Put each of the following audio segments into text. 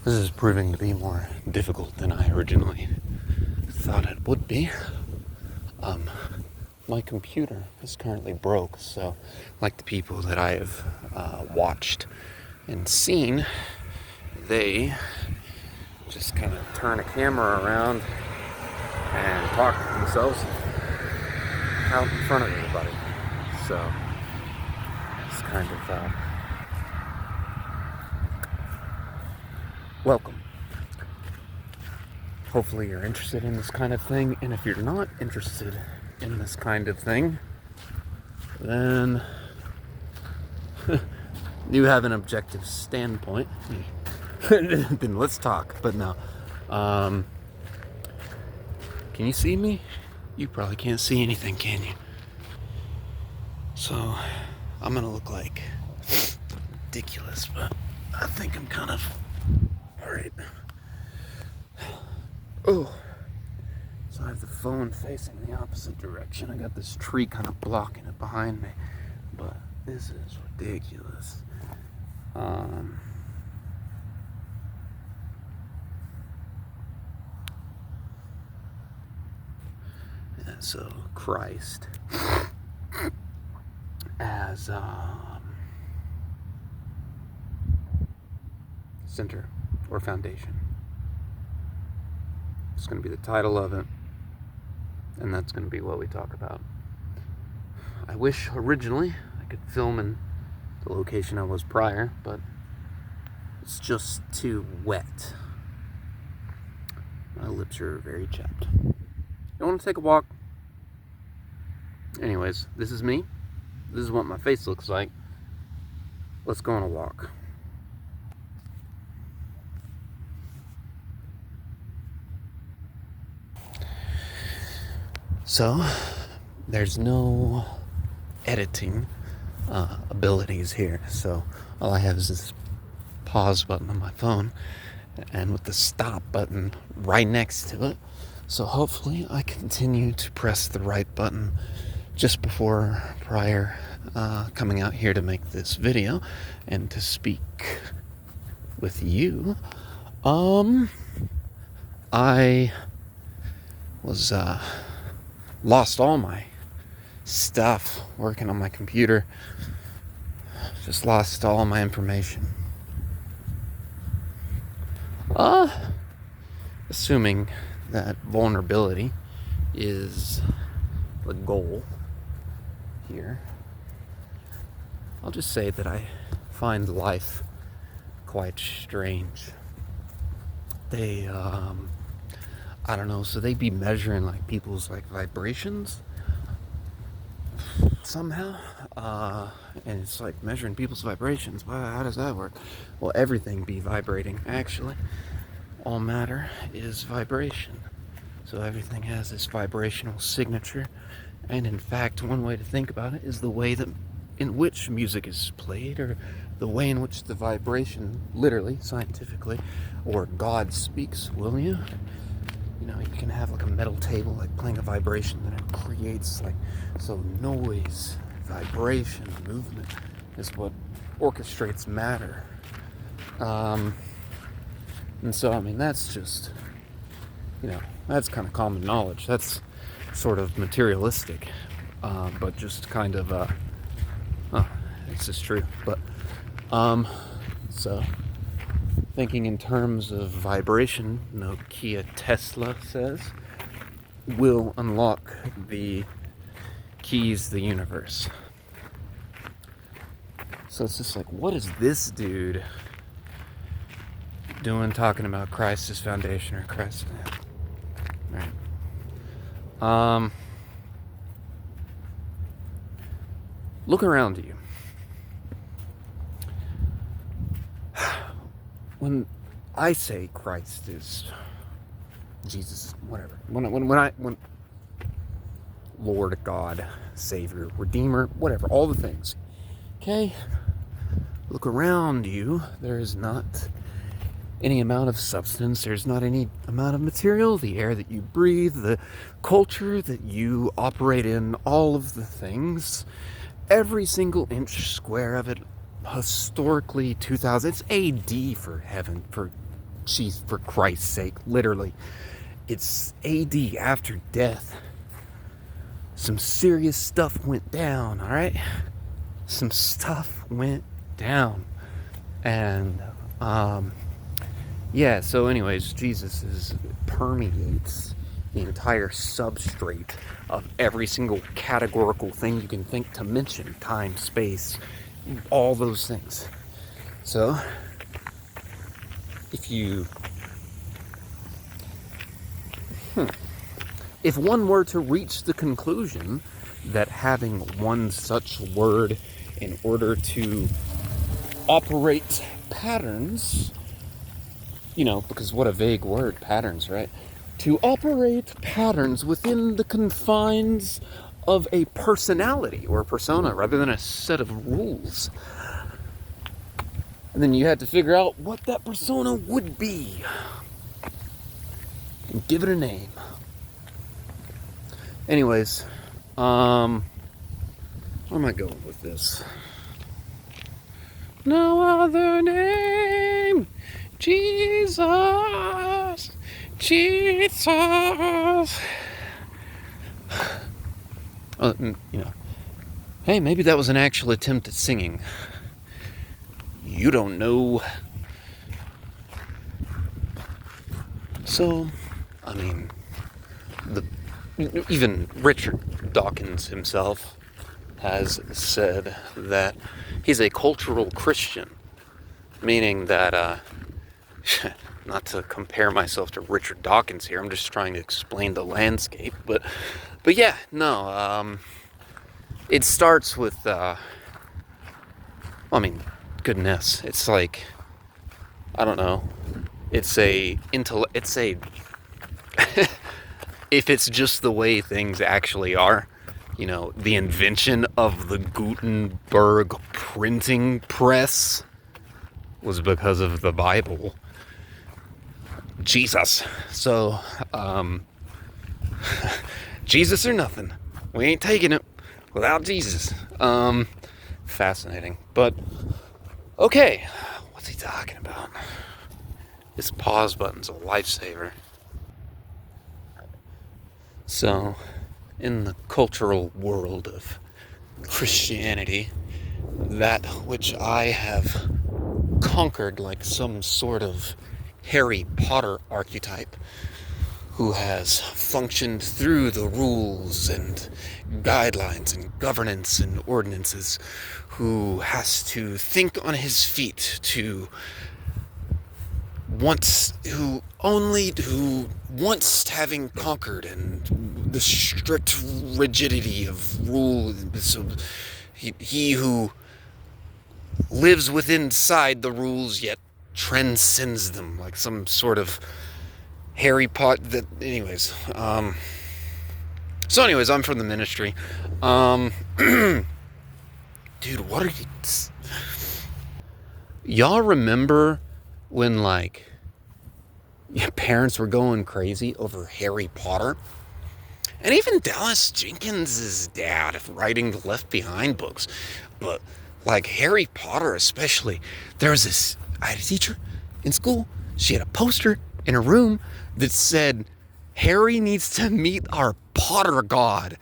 This is proving to be more difficult than I originally thought it would be. My computer is currently broke, so like the people that I have watched and seen, they just kind of turn a camera around and talk to themselves out in front of everybody. So it's kind of welcome. Hopefully you're interested in this kind of thing, and if you're not interested in this kind of thing, then you have an objective standpoint. Then let's talk. But no. Can you see me? You probably can't see anything, can you? So I'm gonna look like ridiculous, but I think I'm kind of alright. Oh, so I have the phone facing the opposite direction. I got this tree kind of blocking it behind me, but this is ridiculous. Yeah, so Christ as center or foundation. It's going to be the title of it, and that's going to be what we talk about. I wish originally I could film in the location I was prior, but it's just too wet. My lips are very chapped. You want to take a walk? Anyways, this is me. This is what my face looks like. Let's go on a walk. So, there's no editing abilities here. So, all I have is this pause button on my phone and with the stop button right next to it. So, hopefully, I continue to press the right button just prior coming out here to make this video and to speak with you. I was lost all my stuff working on my computer. Just lost all my information. Assuming that vulnerability is the goal here, I'll just say that I find life quite strange. They I don't know, so they'd be measuring like people's like vibrations somehow, and it's like measuring people's vibrations. Wow, how does that work? Well, everything be vibrating, actually. All matter is vibration, so everything has this vibrational signature. And in fact, one way to think about it is the way that in which music is played, or the way in which the vibration, literally, scientifically, or God speaks, will you? You know, you can have like a metal table like playing a vibration that it creates like, so noise, vibration, movement is what orchestrates matter. And so, I mean, that's just, you know, that's kind of common knowledge. That's sort of materialistic, but just kind of, it's just true. But, so thinking in terms of vibration, Nokia Tesla says, will unlock the keys to the universe. So it's just like, what is this dude doing talking about Christ as foundation or Christ? Right. Look around you. When I say Christ is Jesus, whatever. When Lord, God, Savior, Redeemer, whatever, all the things. Okay? Look around you. There is not any amount of substance. There's not any amount of material. The air that you breathe, the culture that you operate in, all of the things. Every single inch square of it, historically 2000, it's AD for Jeez, for Christ's sake, literally. It's AD, after death. Some serious stuff went down, alright? Some stuff went down. And, yeah, so anyways, Jesus permeates the entire substrate of every single categorical thing you can think to mention. Time, space, all those things. So, if one were to reach the conclusion that having one such word in order to operate patterns, because what a vague word, patterns, right? To operate patterns within the confines of a personality or a persona rather than a set of rules. And then you had to figure out what that persona would be and give it a name. Anyways, where am I going with this? No other name, Jesus, Jesus. Hey, maybe that was an actual attempt at singing. You don't know. So, even Richard Dawkins himself has said that he's a cultural Christian, meaning that, not to compare myself to Richard Dawkins here, I'm just trying to explain the landscape, but yeah, no, it starts with, goodness, it's like, I don't know, it's if it's just the way things actually are, the invention of the Gutenberg printing press was because of the Bible. Jesus. So, Jesus or nothing. We ain't taking it without Jesus. Fascinating. But, okay. What's he talking about? This pause button's a lifesaver. So, in the cultural world of Christianity, that which I have conquered like some sort of Harry Potter archetype who has functioned through the rules and guidelines and governance and ordinances, who has to think on his feet, who once having conquered and the strict rigidity of rule, so he who lives inside the rules yet transcends them, like some sort of Harry Potter. So anyways, I'm from the ministry. Dude, what are you? Y'all remember when your parents were going crazy over Harry Potter? And even Dallas Jenkins' dad writing the Left Behind books. But Harry Potter especially, I had a teacher in school. She had a poster in her room that said, Harry needs to meet our Potter God.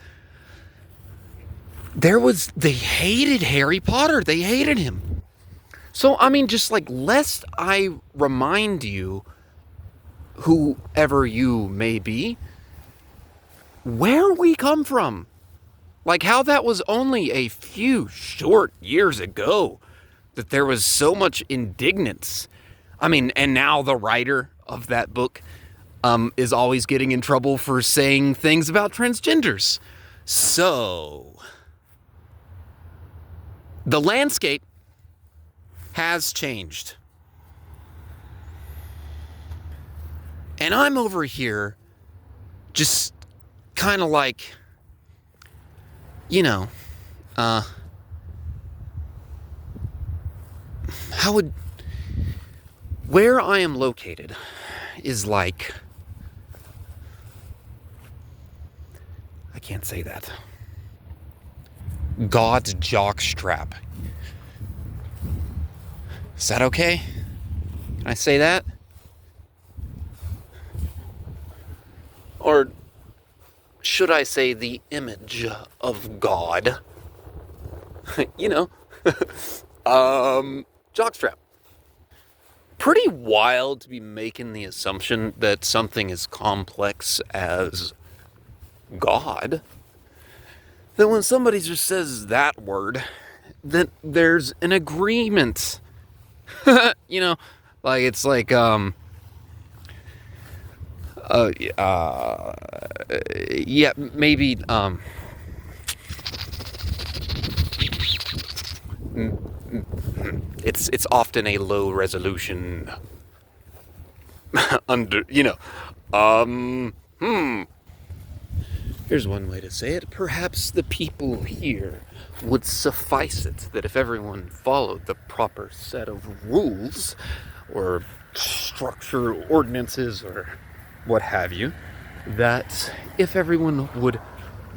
They hated Harry Potter. They hated him. So, just lest I remind you, whoever you may be, where we come from. How that was only a few short years ago that there was so much indignance. And now the writer of that book is always getting in trouble for saying things about transgenders. So, the landscape has changed. And I'm over here just kind of where I am located is I can't say that. God's jockstrap. Is that okay? Can I say that? should I say, the image of God. You know, jockstrap. Pretty wild to be making the assumption that something as complex as God, that when somebody just says that word, that there's an agreement. You know, like it's like yeah, maybe it's often a low resolution under, you know, here's one way to say it. Perhaps the people here would suffice it that if everyone followed the proper set of rules or structure, ordinances, or what have you, that if everyone would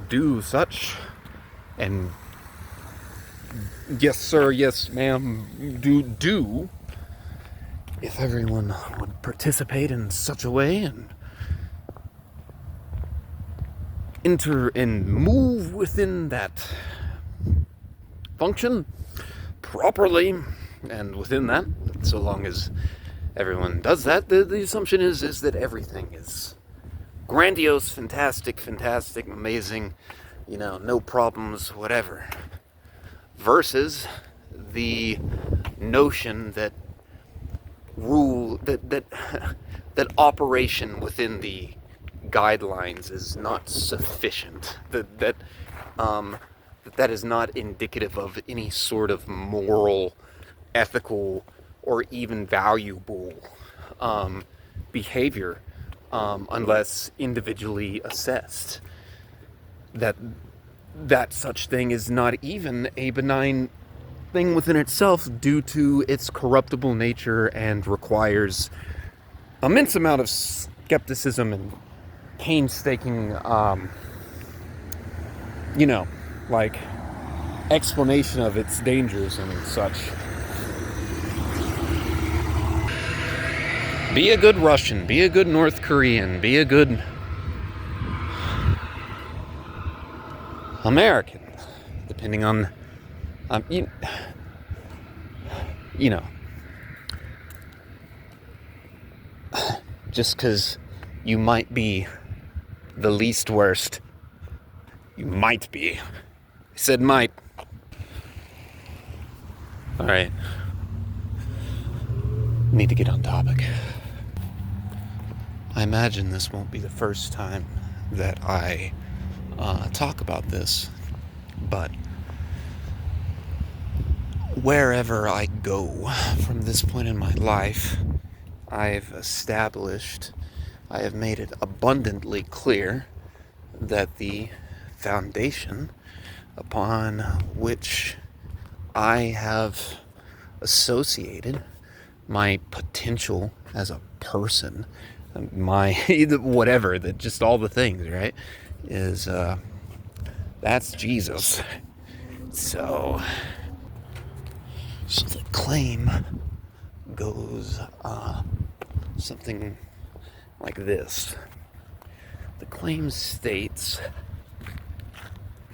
do such, and yes sir, yes ma'am, do, if everyone would participate in such a way and enter and move within that function properly, and within that, so long as everyone does that, the assumption is that everything is grandiose, fantastic, amazing, you know, no problems, whatever. Versus the notion that that operation within the guidelines is not sufficient. That is not indicative of any sort of moral, ethical, or even valuable behavior, unless individually assessed. That such thing is not even a benign thing within itself due to its corruptible nature and requires immense amount of skepticism and painstaking, you know, like explanation of its dangers and such. Be a good Russian, be a good North Korean, be a good American, depending on, you know, just because you might be the least worst, you might be. I said might. All right. Need to get on topic. I imagine this won't be the first time that I talk about this, but wherever I go from this point in my life, I have made it abundantly clear that the foundation upon which I have associated my potential as a person, my whatever, that just all the things, right, is that's Jesus. So the claim goes something like this. The claim states,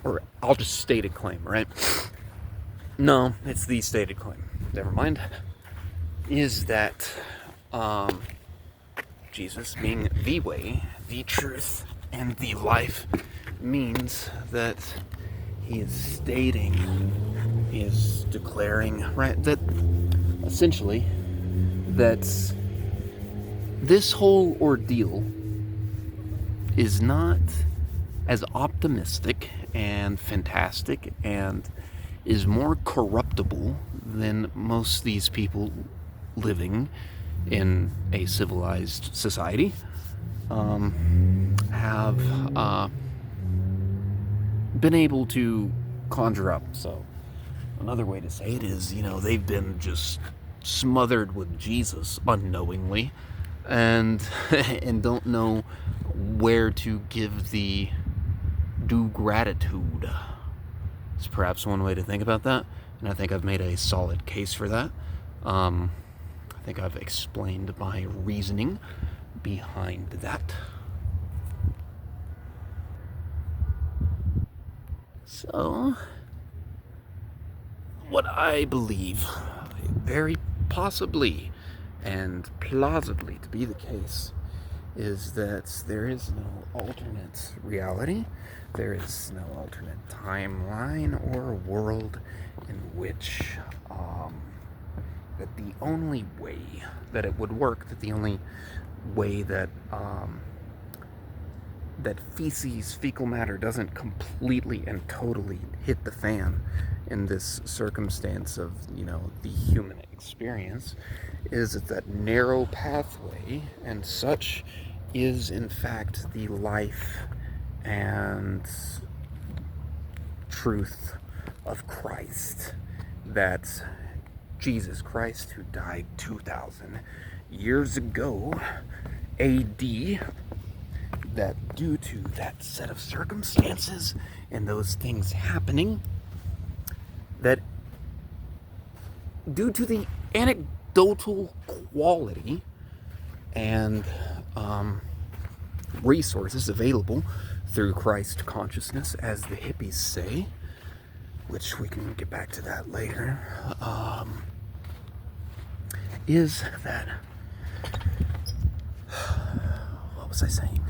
or I'll just state a claim, right? No, it's the stated claim. Never mind. Is that Jesus, being the way, the truth, and the life, means that he is stating, he is declaring, right, that essentially that this whole ordeal is not as optimistic and fantastic and is more corruptible than most of these people living in a civilized society have been able to conjure up. So another way to say it is, you know, they've been just smothered with Jesus unknowingly, and and don't know where to give the due gratitude. It's perhaps one way to think about that, and I think I've made a solid case for that. I think I've explained my reasoning behind that. So, what I believe very possibly and plausibly to be the case is that there is no alternate reality, there is no alternate timeline or world in which that the only way that it would work, that the only way that that fecal matter doesn't completely and totally hit the fan in this circumstance of, the human experience, is that narrow pathway, and such is in fact the life and truth of Christ. That Jesus Christ, who died 2,000 years ago, AD, that due to that set of circumstances and those things happening, that due to the anecdotal quality and resources available through Christ consciousness, as the hippies say, which we can get back to that later, is that, what was I saying?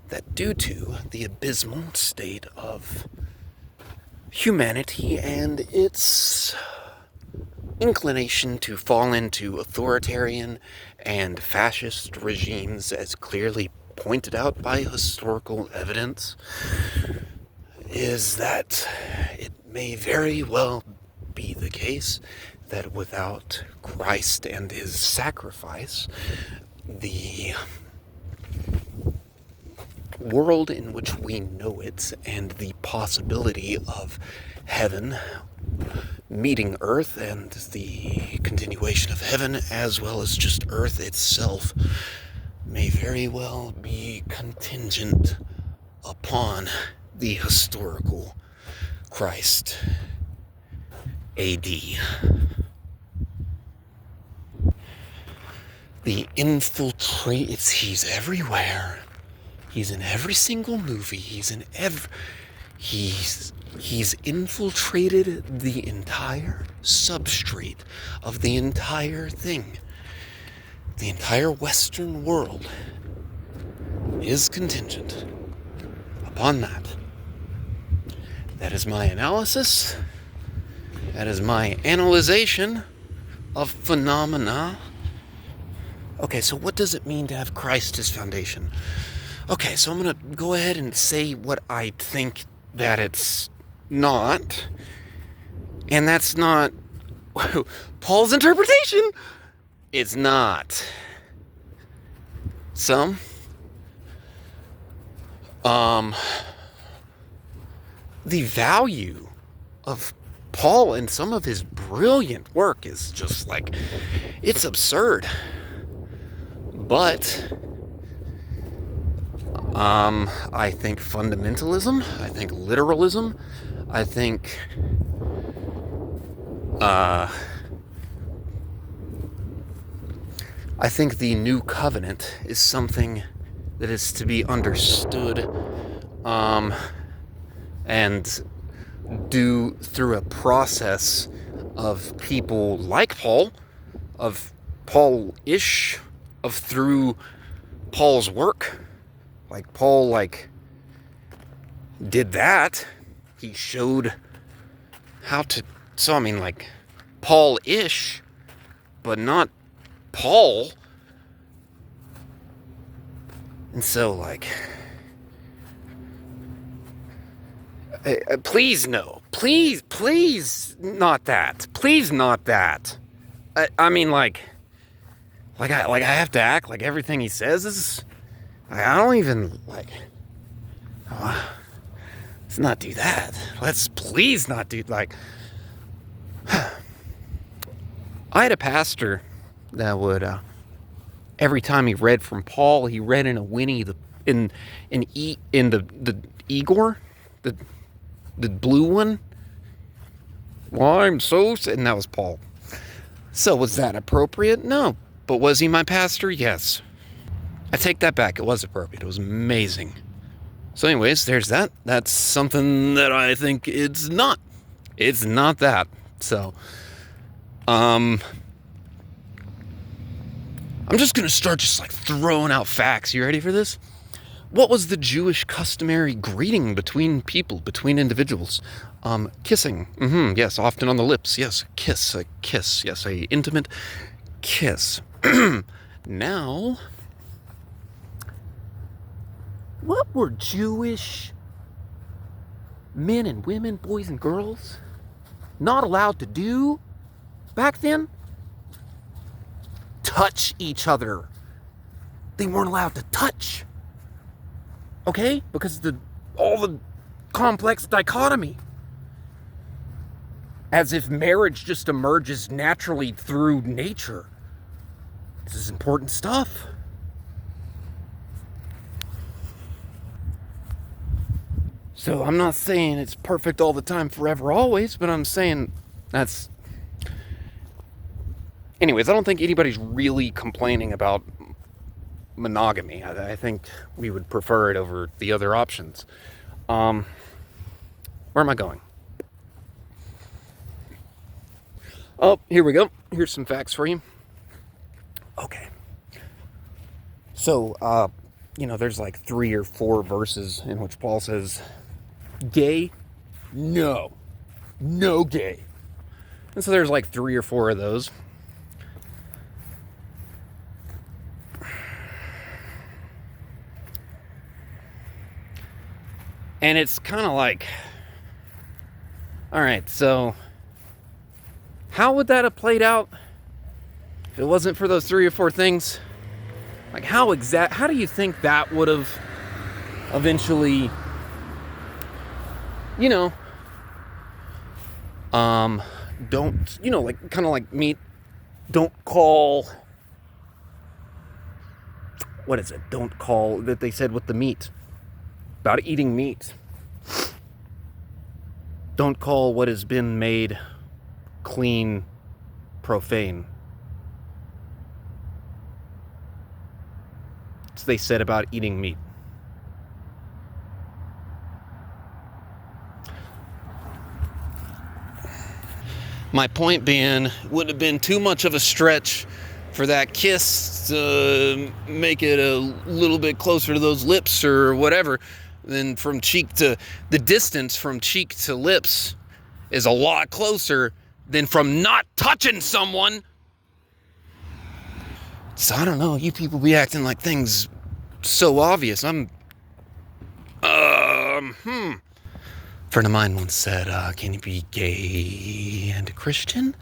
That due to the abysmal state of humanity and its inclination to fall into authoritarian and fascist regimes, as clearly pointed out by historical evidence, is that it may very well be the case that without Christ and his sacrifice, the world in which we know it and the possibility of heaven meeting earth and the continuation of heaven, as well as just earth itself, may very well be contingent upon the historical Christ AD. The he's everywhere. He's in every single movie. He's infiltrated the entire substrate of the entire thing. The entire Western world is contingent upon that. That is my analysis. That is my analyzation of phenomena. Okay, so what does it mean to have Christ as foundation? Okay, so I'm going to go ahead and say what I think that it's not. And that's not Paul's interpretation. It's not. The value of Paul and some of his brilliant work is just like, it's absurd. But I think fundamentalism, I think literalism, I think the new covenant is something that is to be understood and do through a process of people like Paul, of Paul-ish, of through Paul's work. Like Paul, did that. He showed how to, so I mean, Paul-ish, but not Paul. And so, please no. Please not that. Please not that. I mean, I have to act like everything he says is, I don't even, let's not do that. Let's please not do, I had a pastor that would, every time he read from Paul, he read in a Winnie, in the Igor, the blue one. Well, I'm so, and that was Paul. So was that appropriate? No. But was he my pastor? Yes. I take that back. It was appropriate. It was amazing. So anyways, there's that. That's something that I think it's not. It's not that. So, I'm just going to start just like throwing out facts. You ready for this? What was the Jewish customary greeting between people, between individuals? Kissing. Yes, often on the lips. Yes, kiss. A kiss. Yes, a intimate kiss. Now, what were Jewish men and women, boys and girls, not allowed to do back then? Touch each other. They weren't allowed to touch. Okay? Because all the complex dichotomy. As if marriage just emerges naturally through nature. This is important stuff. So I'm not saying it's perfect all the time, forever, always, but I'm saying that's... Anyways, I don't think anybody's really complaining about monogamy. I think we would prefer it over the other options. Where am I going? Oh, here we go. Here's some facts for you. Okay. So, there's like 3 or 4 verses in which Paul says, gay? No. No gay. And so there's like 3 or 4 of those. And it's kind of like, all right, so how would that have played out if it wasn't for those 3 or 4 things? Like how do you think that would have eventually, don't call, what is it? Don't call, that they said with the meat, about eating meat. Don't call what has been made clean profane. So they said about eating meat. My point being, would have been too much of a stretch for that kiss to make it a little bit closer to those lips or whatever. Then from cheek to, the distance from cheek to lips is a lot closer than from not touching someone. So I don't know, you people be acting like things so obvious. Friend of mine once said, can you be gay and a Christian?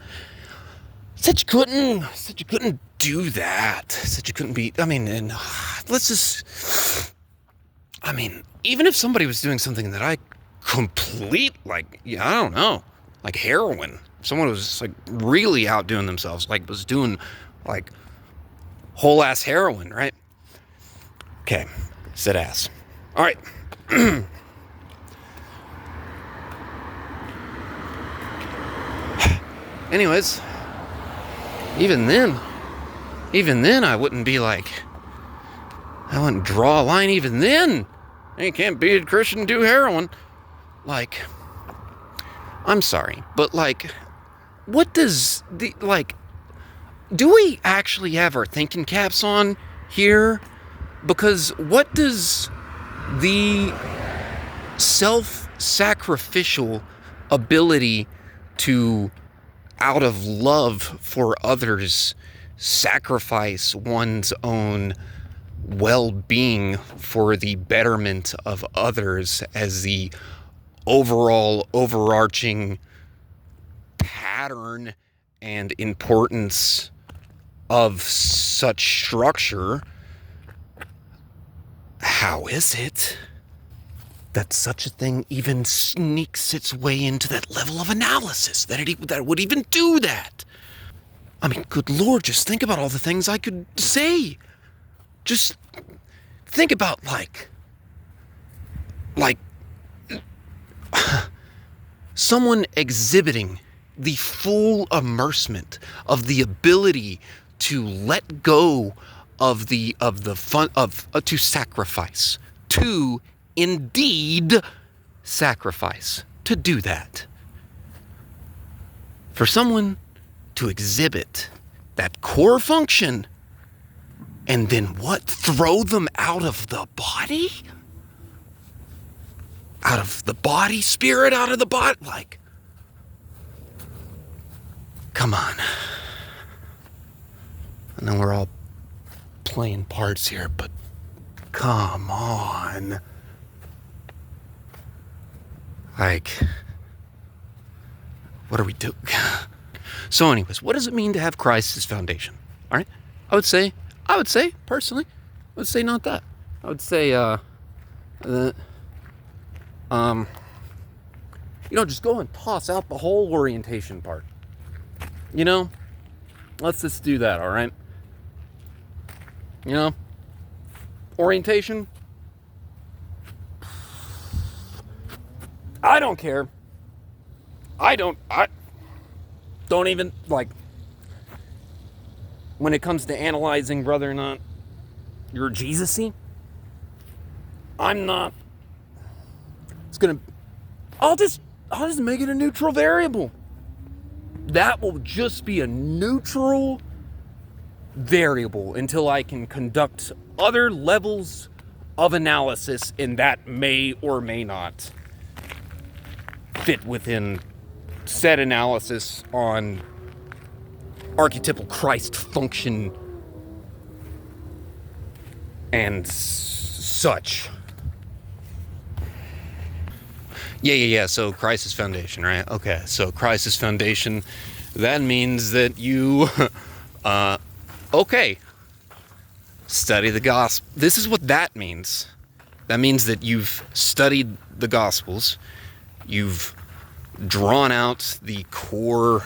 Said you couldn't do that. Said you couldn't be, even if somebody was doing something that I I don't know, like heroin. Someone was just like really outdoing themselves, like was doing like whole ass heroin, right? Okay, said ass. All right. Anyways, even then I wouldn't draw a line even then. You can't be a Christian and do heroin. Like, I'm sorry, but like, what does do we actually have our thinking caps on here? Because what does the self-sacrificial ability to, out of love for others, sacrifice one's own well-being for the betterment of others as the overall overarching pattern and importance of such structure, how is it that such a thing even sneaks its way into that level of analysis, that it would even do that? I mean, good Lord, just think about all the things I could say. Just think about someone exhibiting the full immersement of the ability to let go to sacrifice, to indeed sacrifice, to do that. For someone to exhibit that core function and then what? Throw them out of the body? Out of the body, spirit out of the body? Like, come on. I know we're all playing parts here, but come on. Like, what are we doing? So anyways, what does it mean to have Christ as foundation? All right. I would say personally, I would say not that. I would say, just go and toss out the whole orientation part. Let's just do that, all right? Orientation. I don't care. I don't even, like, when it comes to analyzing whether or not you're Jesus-y, I'm not. I'll just make it a neutral variable. That will just be a neutral variable until I can conduct other levels of analysis, and that may or may not fit within said analysis on archetypal Christ function and such. Yeah. So Christ is foundation, right? Okay. So Christ is foundation. That means that you, study the gospel. This is what that means. That means that you've studied the Gospels. You've drawn out the core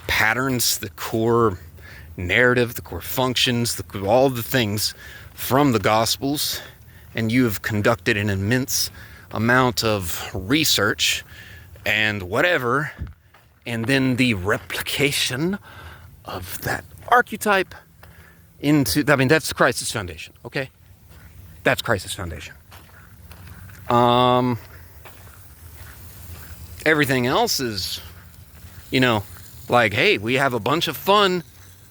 patterns, the core narrative, the core functions, all the things from the Gospels, and you have conducted an immense amount of research and whatever, and then the replication of that archetype that's Christ's foundation, okay? That's Christ's foundation. Everything else is, like, hey, we have a bunch of fun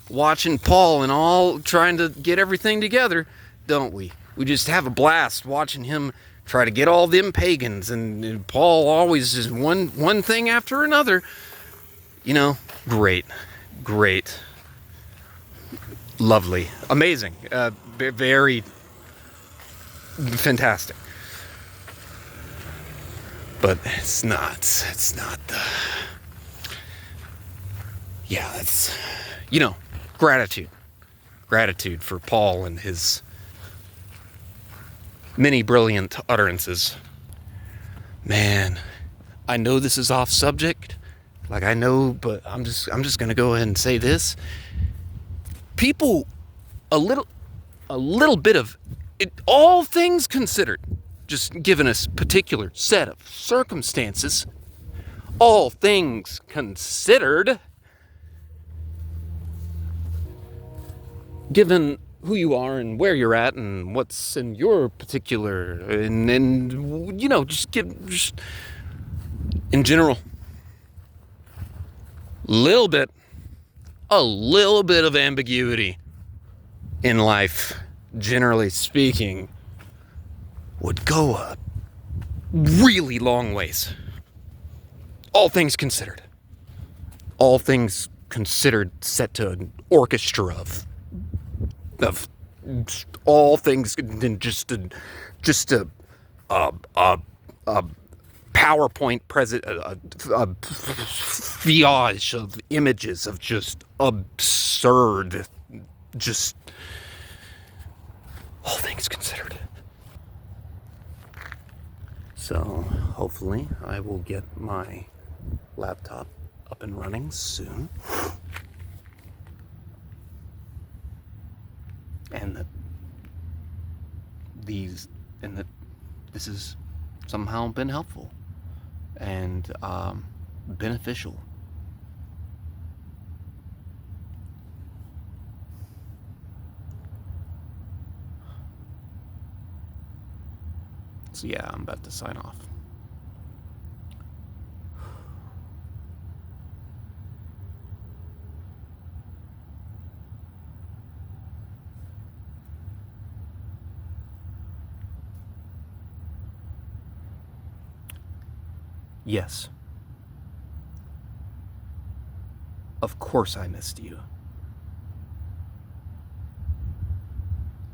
watching Paul and all trying to get everything together, don't we? We just have a blast watching him try to get all them pagans, and Paul always is one thing after another. Great. Lovely. Amazing. Very fantastic. But it's not the... Yeah, that's... gratitude. Gratitude for Paul and his many brilliant utterances. Man, I know this is off subject. Like, I know, but I'm just gonna go ahead and say this. People, a little bit of it, all things considered, just given a particular set of circumstances, all things considered, given who you are and where you're at and what's in your particular, and just in general, a little bit of ambiguity in life, generally speaking, would go a really long ways. All things considered. All things considered, set to an orchestra of all things, and just a PowerPoint a fiage of images of just absurd, just all things considered. So hopefully I will get my laptop up and running soon, and that this has somehow been helpful and beneficial. So yeah, I'm about to sign off. Yes. Of course I missed you.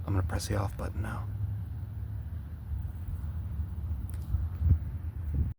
I'm gonna press the off button now.